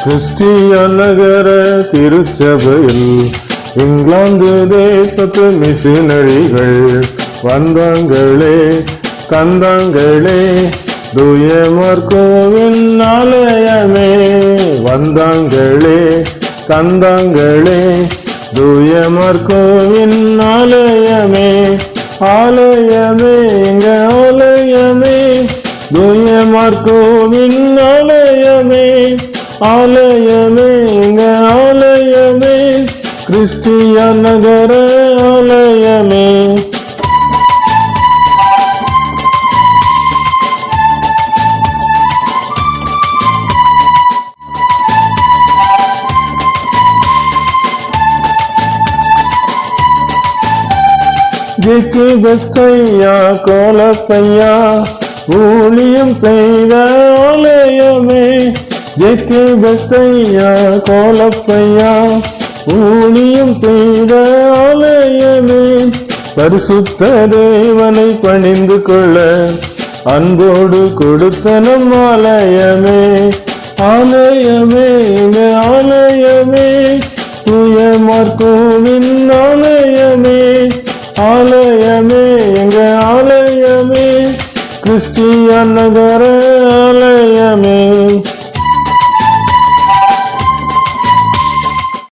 கிறிஸ்டிய நகர திருச்சபையில் இங்கிலாந்து தேசத்து மிஷினரிகள் வந்தாங்களே கந்தாங்களே தூயமர் கோவின் ஆலயமே. வந்தாங்களே கந்தாங்களே தூயமர் கோவின் ஆலயமே. ஆலயமே எங்க ஆலயமே தூயமர் கோவின் ஆலயமே. ஆலயமே எங்க ஆலயமே கிறிஸ்டிய நகர ஆலயமே. ஜெக்கி பெஸ்டையா கோலப்பையா ஊழியம் செய்த ஆலயமே. ஜெக்கி பெஸ்டையா கோலப்பையா ஊழியம் செய்த ஆலயமே. பரிசுத்த தேவனை பணிந்து கொள்ள அன்போடு கொடுத்த நம் ஆலயமே. ஆலயமே எங்க ஆலயமே தூயமர் கோவின் ஆலயமே. ஆலயமே எங்க ஆலயமே கிறிஸ்டிய நகர ஆலயமே.